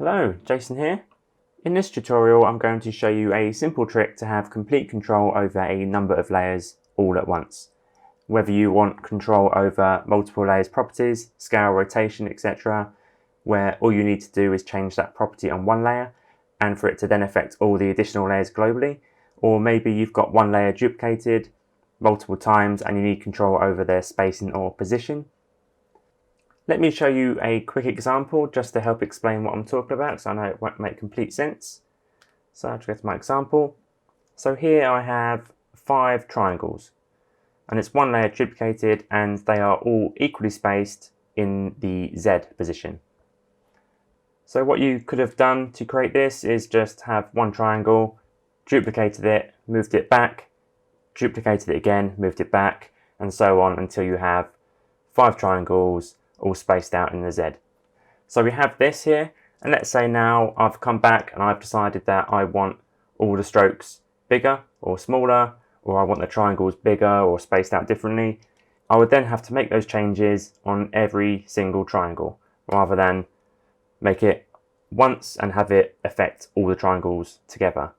Hello, Jason here. In this tutorial I'm going to show you a simple trick to have complete control over a number of layers all at once. Whether you want control over multiple layers properties, scale, rotation, etc., where all you need to do is change that property on one layer and for it to then affect all the additional layers globally, or maybe you've got one layer duplicated multiple times and you need control over their spacing or position. Let me show you a quick example just to help explain what I'm talking about, because I know it won't make complete sense. So I'll just go to my example. So here I have 5 triangles and it's one layer duplicated and they are all equally spaced in the Z position. So what you could have done to create this is just have one triangle, duplicated it, moved it back, duplicated it again, moved it back, and so on until you have 5 triangles all spaced out in the Z. So we have this here, and let's say now I've come back and I've decided that I want all the strokes bigger or smaller, or I want the triangles bigger or spaced out differently. I would then have to make those changes on every single triangle rather than make it once and have it affect all the triangles together.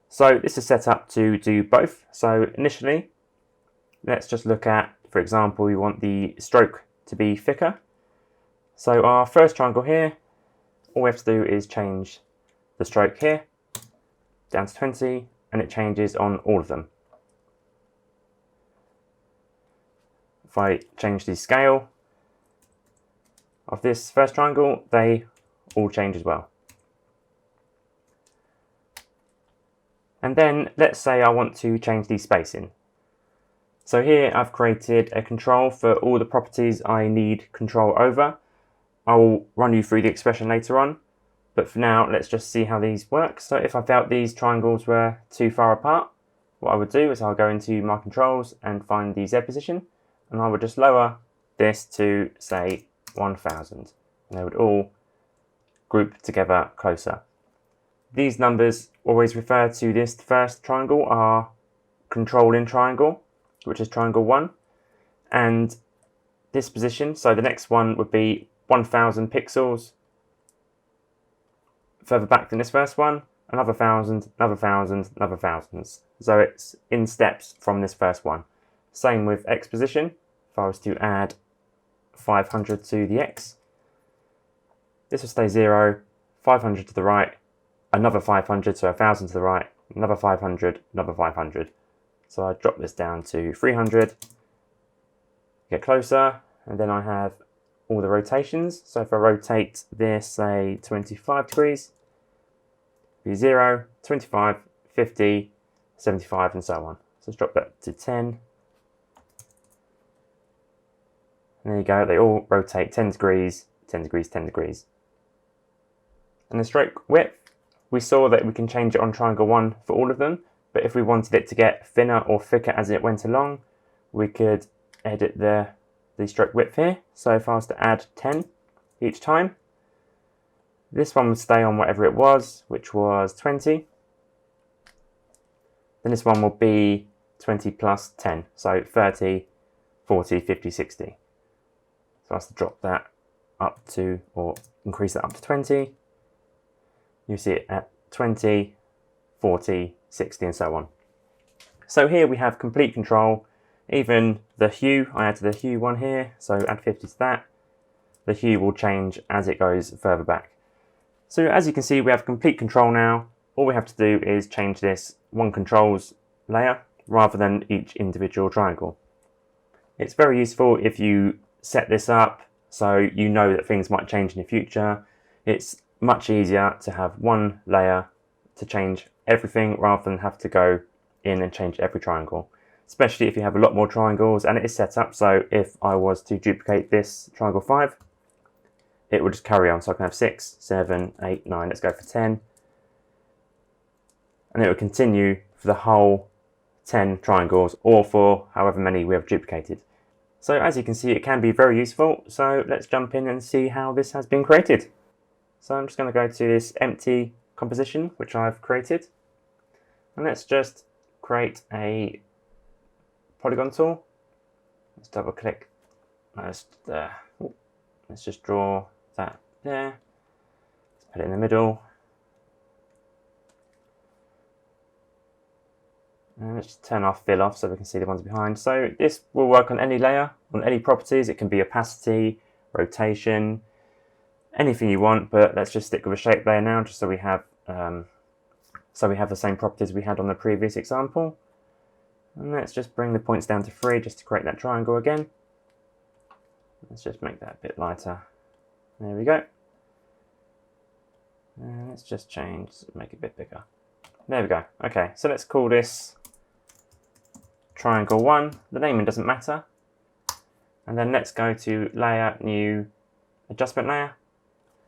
So this is set up to do both. So initially, let's just look at, for example, we want the stroke to be thicker. So our first triangle here, all we have to do is change the stroke here down to 20 and it changes on all of them. If I change the scale of this first triangle, they all change as well. And then let's say I want to change the spacing. So here I've created a control for all the properties I need control over. I will run you through the expression later on, but for now let's just see how these work. So if I felt these triangles were too far apart, what I would do is I'll go into my controls and find the Z position, and I would just lower this to say 1000, and they would all group together closer. These numbers always refer to this first triangle, our controlling triangle, which is triangle 1, and this position, so the next one would be 1000 pixels further back than this first one, another 1000, another 1000, another 1000s. So it's in steps from this first one. Same with X position. If I was to add 500 to the X, this will stay 0, 500 to the right, another 500, so 1000 to the right, another 500, another 500. So I drop this down to 300, get closer, and then I have all the rotations. So if I rotate this, say 25 degrees, be 0, 25, 50, 75, and so on. So let's drop that to 10. And there you go, they all rotate 10 degrees, 10 degrees, 10 degrees. And the stroke width, we saw that we can change it on triangle 1 for all of them. But if we wanted it to get thinner or thicker as it went along, we could edit the stroke width here. So if I was to add 10 each time, this one would stay on whatever it was, which was 20. Then this one will be 20 plus 10, so 30, 40, 50, 60. So I have to drop that up to, or increase that up to 20. You see it at 20, 40, 60, and so on. So here we have complete control. Even the hue, I add to the hue one here, so add 50 to that. The hue will change as it goes further back. So as you can see, we have complete control now. All we have to do is change this one controls layer rather than each individual triangle. It's very useful if you set this up so you know that things might change in the future. It's much easier to have one layer to change everything rather than have to go in and change every triangle, especially if you have a lot more triangles and it is set up so if I was to duplicate this triangle 5, it would just carry on. So I can have 6, 7, 8, 9, let's go for 10, and it would continue for the whole 10 triangles or for however many we have duplicated. So as you can see, it can be very useful. So let's jump in and see how this has been created. So I'm just going to go to this empty composition which I've created, and let's just create a polygon tool. Let's double click. Let's just draw that there. Let's put it in the middle. And let's just turn our fill off so we can see the ones behind. So this will work on any layer, on any properties. It can be opacity, rotation, anything you want, but let's just stick with a shape layer now, just so we have the same properties we had on the previous example. And let's just bring the points down to 3 just to create that triangle again. Let's just make that a bit lighter. There we go. And let's just make it a bit bigger. There we go. Okay, so let's call this triangle 1. The naming doesn't matter. And then let's go to layer, new adjustment layer.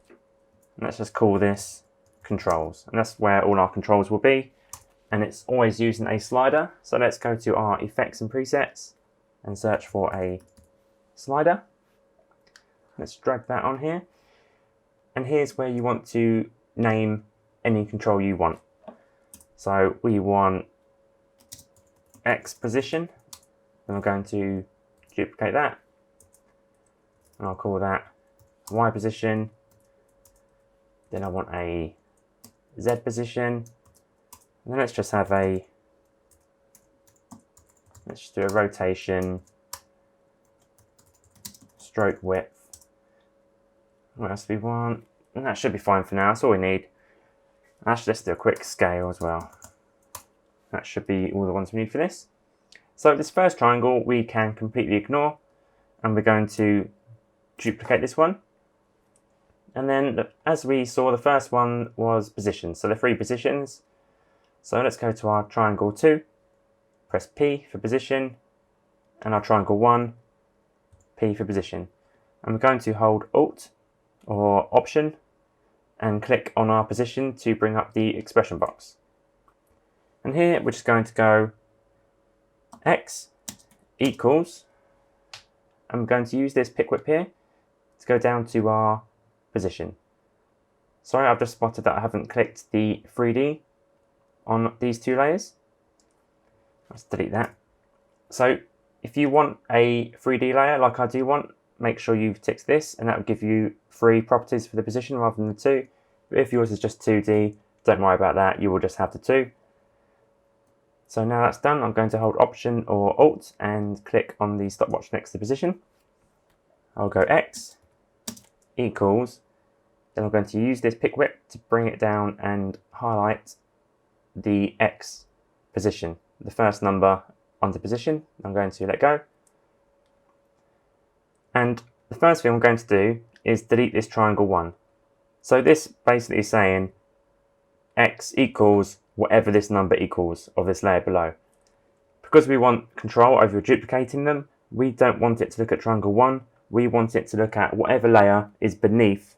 And let's just call this controls. And that's where all our controls will be. And it's always using a slider. So let's go to our effects and presets and search for a slider. Let's drag that on here. And here's where you want to name any control you want. So we want X position. And I'm going to duplicate that. And I'll call that Y position. Then I want a Z position. And then let's just do a rotation, stroke width. What else do we want? And that should be fine for now, that's all we need. Actually, let's do a quick scale as well. That should be all the ones we need for this. So this first triangle we can completely ignore, and we're going to duplicate this one. And then, as we saw, the first one was positions, so the 3 positions. So let's go to our triangle 2, press P for position, and our triangle 1, P for position. And we're going to hold Alt or Option and click on our position to bring up the expression box. And here we're just going to go X equals, and we're going to use this pick whip here to go down to our position. Sorry, I've just spotted that I haven't clicked the 3D on these 2 layers. Let's delete that. So if you want a 3D layer like I do want, make sure you've ticked this, and that will give you 3 properties for the position rather than the 2. But if yours is just 2D, don't worry about that, you will just have the 2. So now that's done, I'm going to hold Option or Alt and click on the stopwatch next to position. I'll go X equals, then I'm going to use this pick whip to bring it down and highlight the X position, the first number under position. I'm going to let go. And the first thing I'm going to do is delete this triangle 1. So this basically is saying X equals whatever this number equals of this layer below. Because we want control over duplicating them, we don't want it to look at triangle 1, we want it to look at whatever layer is beneath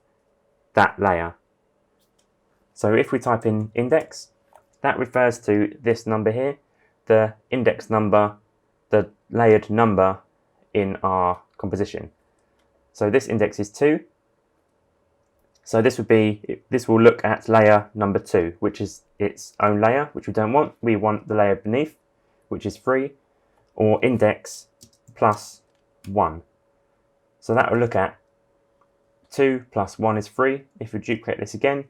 that layer. So if we type in index, that refers to this number here, the index number, the layered number in our composition. So this index is 2. So this will look at layer number 2, which is its own layer, which we don't want. We want the layer beneath, which is 3, or index plus 1. So that will look at 2 plus 1 is 3. If we duplicate this again,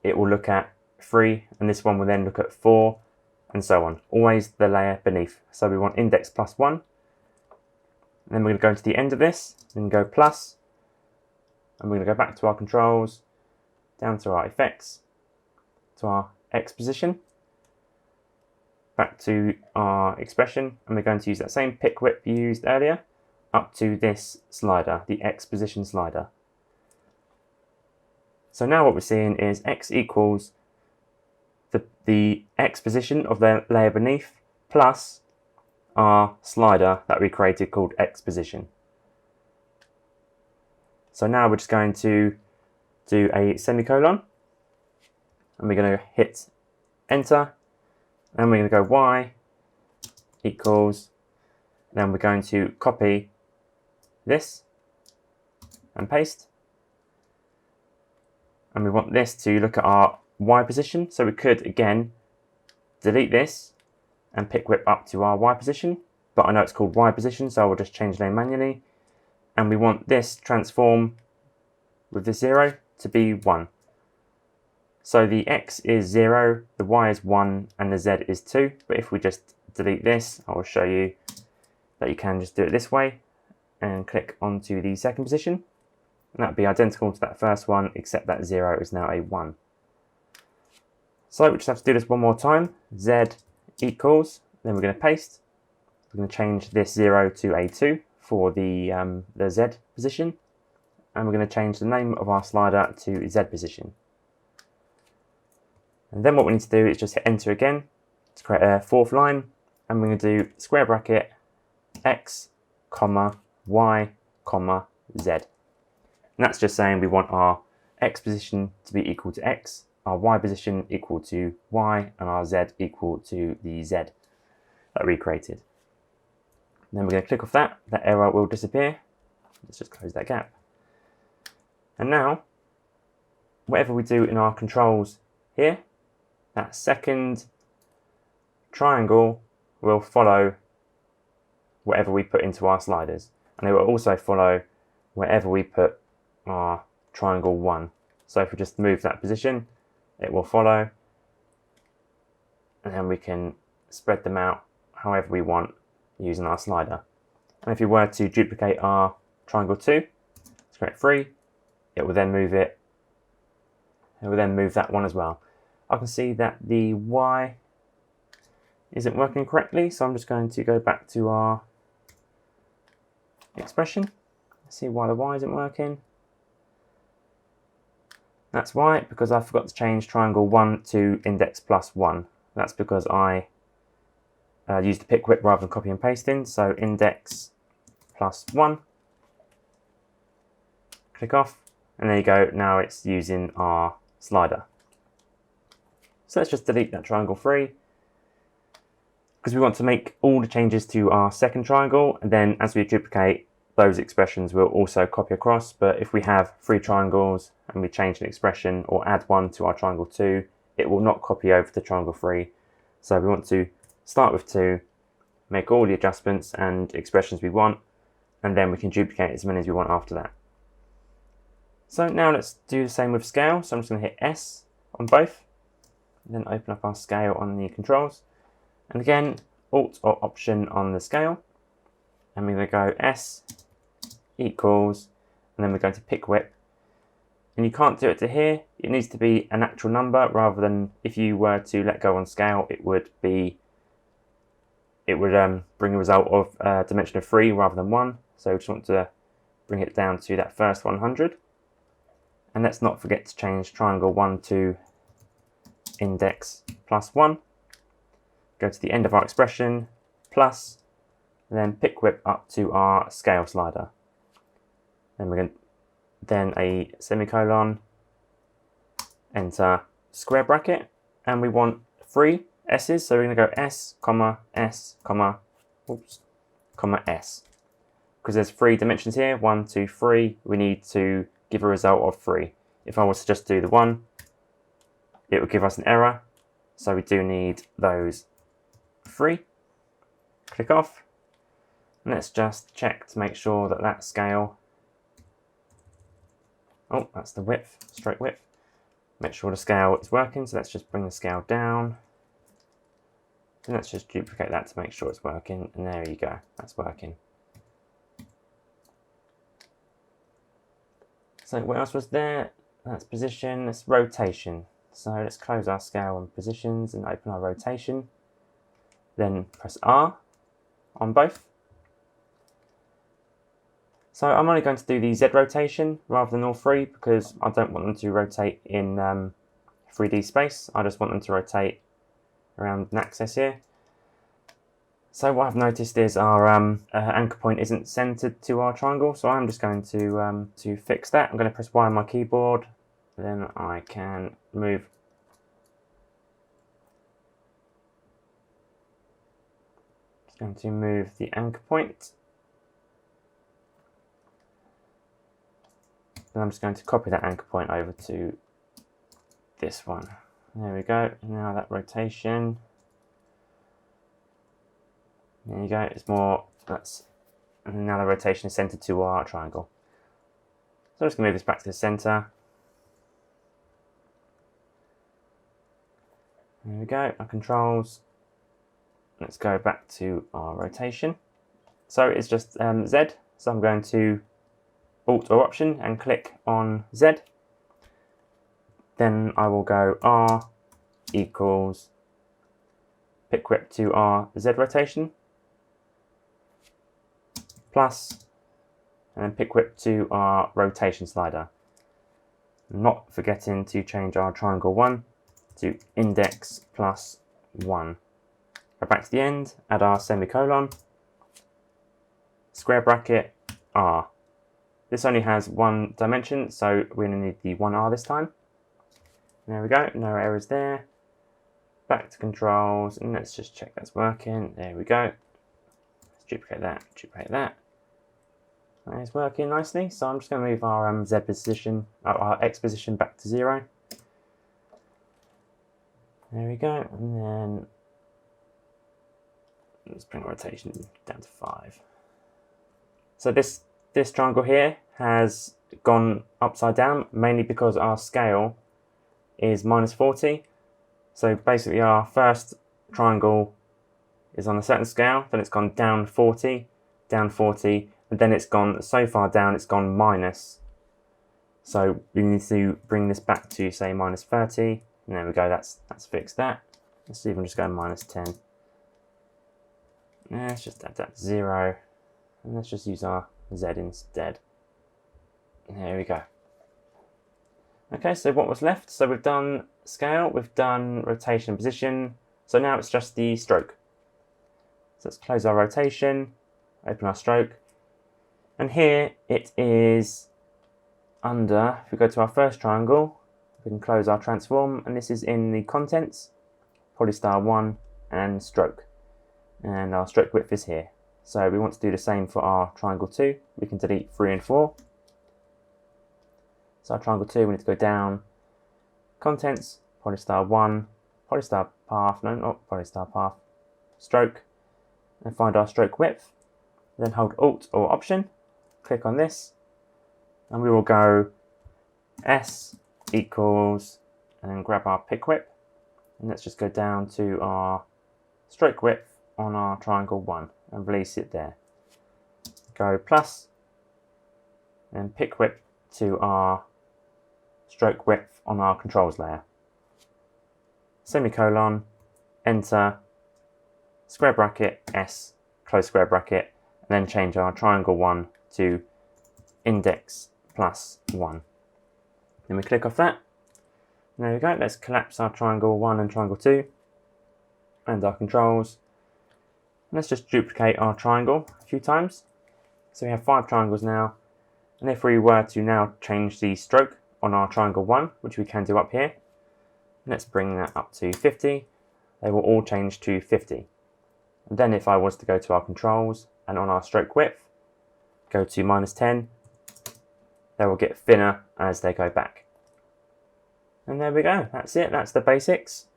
it will look at 3, and this one will then look at 4, and so on. Always the layer beneath. So we want index plus 1. And then we're going to go to the end of this, then go plus, and we're going to go back to our controls, down to our effects, to our X position, back to our expression, and we're going to use that same pick whip we used earlier, up to this slider, the X position slider. So now what we're seeing is X equals the X position of the layer beneath plus our slider that we created called X position. So now we're just going to do a semicolon, and we're going to hit enter, and we're going to go Y equals, then we're going to copy this and paste, and we want this to look at our Y position. So we could again delete this and pick whip up to our Y position, but I know it's called Y position, so I will just change the name manually. And we want this transform with the 0, to be 1. So the x is 0, the y is 1, and the z is 2. But if we just delete this, I will show you that you can just do it this way and click onto the second position. And that would be identical to that first one, except that 0 is now a 1. So we just have to do this one more time. Z equals, then we're going to paste. We're going to change this 0 to a 2 for the Z position. And we're going to change the name of our slider to Z position. And then what we need to do is just hit enter again to create a fourth line. And we're going to do square bracket x, comma, y, comma, z. And that's just saying we want our x position to be equal to x, our y position equal to y, and our z equal to the z that we created. And then we're going to click off that. That error will disappear. Let's just close that gap. And now, whatever we do in our controls here, that second triangle will follow whatever we put into our sliders. And it will also follow wherever we put our triangle 1. So if we just move that position, it will follow. And then we can spread them out however we want using our slider. And if you were to duplicate our triangle 2, let's create 3, it will then move it. It will then move that one as well. I can see that the y isn't working correctly, so I'm just going to go back to our expression. See why the y isn't working. That's why, because I forgot to change triangle 1 to index plus 1. That's because I used the pick whip rather than copy and pasting. So index plus 1. Click off, and there you go. Now it's using our slider. So let's just delete that triangle 3, because we want to make all the changes to our second triangle, and then as we duplicate, those expressions will also copy across. But if we have 3 triangles and we change an expression or add one to our triangle 2, it will not copy over to triangle 3. So we want to start with 2, make all the adjustments and expressions we want, and then we can duplicate as many as we want after that. So now let's do the same with scale. So I'm just going to hit S on both, and then open up our scale on the controls. And again, Alt or Option on the scale. And we're going to go S equals, and then we're going to pick whip. And you can't do it to here. It needs to be an actual number, rather than if you were to let go on scale, it would bring a result of a dimension of 3 rather than 1. So we just want to bring it down to that first 100. And let's not forget to change triangle 1 to index plus 1. Go to the end of our expression, plus, and then pick whip up to our scale slider. Then we're going to, then a semicolon, enter square bracket, and we want 3 S's, so we're going to go S, comma, S, comma, oops, comma, S. Because there's 3 dimensions here, 1, 2, 3, we need to give a result of 3. If I was to just do the 1, it would give us an error, so we do need those 3. Click off, and let's just check to make sure that that scale, oh, that's the width, stroke width. Make sure the scale is working, so let's just bring the scale down. And let's just duplicate that to make sure it's working, and there you go, that's working. So what else was there? That's position, that's rotation. So let's close our scale and positions and open our rotation. Then press R on both. So I'm only going to do the Z rotation rather than all 3, because I don't want them to rotate in 3D space. I just want them to rotate around an axis here. So what I've noticed is our anchor point isn't centered to our triangle, so I'm just going to fix that. I'm going to press Y on my keyboard, then I can move. Just going to move the anchor point. Then I'm just going to copy that anchor point over to this one. There we go. Now that rotation. There you go. It's more. And now the rotation is centered to our triangle. So I'm just going to move this back to the center. There we go, our controls. Let's go back to our rotation. So it's just Z, so I'm going to Alt or Option and click on Z. Then I will go R equals pick whip to our Z rotation, plus, and then pick whip to our rotation slider. Not forgetting to change our triangle 1 to index plus 1. Go back to the end, add our semicolon, square bracket, R. This only has one dimension, so we're going to need the 1R this time. There we go, no errors there. Back to controls, and let's just check that's working. There we go. Let's duplicate that, duplicate that. That is working nicely, so I'm just going to move our Z position, our X position back to 0. There we go, and then let's bring rotation down to 5. So this triangle here has gone upside down, mainly because our scale is -40. So basically our first triangle is on a certain scale, then it's gone down 40, and then it's gone so far down it's gone minus. So we need to bring this back to say -30. And there we go, that's fixed that. Let's even just go -10. Let's just add that to 0. And let's just use our Z instead. There we go. Okay, so what was left? So we've done scale, we've done rotation and position. So now it's just the stroke. So let's close our rotation, open our stroke. And here it is under, if we go to our first triangle, we can close our transform, and this is in the contents, polystar 1 and stroke. And our stroke width is here. So we want to do the same for our triangle 2. We can delete 3 and 4. So our triangle 2, we need to go down, contents, polystar 1, polystar path, no, not polystar path, stroke, and find our stroke width. Then hold Alt or Option, click on this, and we will go S equals, and then grab our pick whip, and let's just go down to our stroke width on our triangle 1 and release it there. Go plus, and pick whip to our stroke width on our controls layer. Semicolon, enter, square bracket, S, close square bracket, and then change our triangle 1 to index plus 1. Then we click off that. There we go, let's collapse our triangle 1 and triangle 2 and our controls. Let's just duplicate our triangle a few times. So we have 5 triangles now, and if we were to now change the stroke on our triangle 1, which we can do up here, let's bring that up to 50, they will all change to 50. And then if I was to go to our controls and on our stroke width, go to -10, they will get thinner as they go back. And there we go, that's it, that's the basics.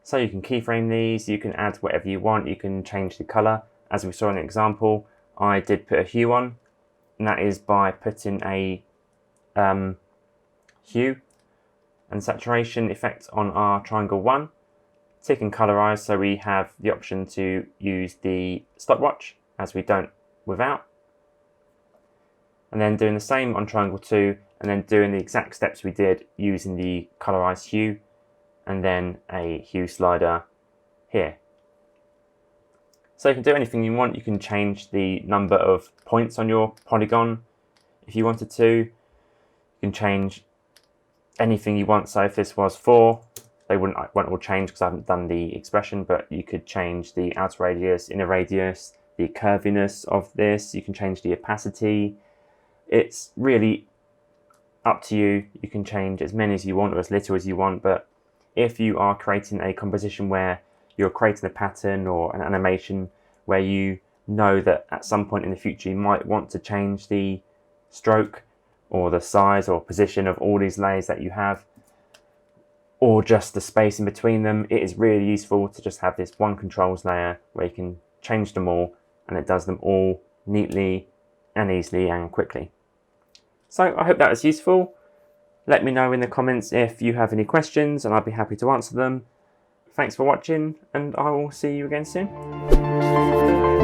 So you can keyframe these, you can add whatever you want, you can change the colour. As we saw in the example, I did put a hue on, and that is by putting a hue and saturation effect on our triangle 1, tick and colorize, so we have the option to use the stopwatch as we don't without, and then doing the same on triangle 2, and then doing the exact steps we did using the colorize hue and then a hue slider here. So you can do anything you want. You can change the number of points on your polygon if you wanted to. You can change anything you want. So if this was 4, they won't all change because I haven't done the expression, but you could change the outer radius, inner radius, the curviness of this. You can change the opacity. It's really up to you. You can change as many as you want or as little as you want, but if you are creating a composition where you're creating a pattern or an animation where you know that at some point in the future you might want to change the stroke or the size or position of all these layers that you have, or just the space in between them, it is really useful to just have this one controls layer where you can change them all, and it does them all neatly and easily and quickly. So I hope that was useful. Let me know in the comments if you have any questions and I'll be happy to answer them. Thanks for watching, and I will see you again soon.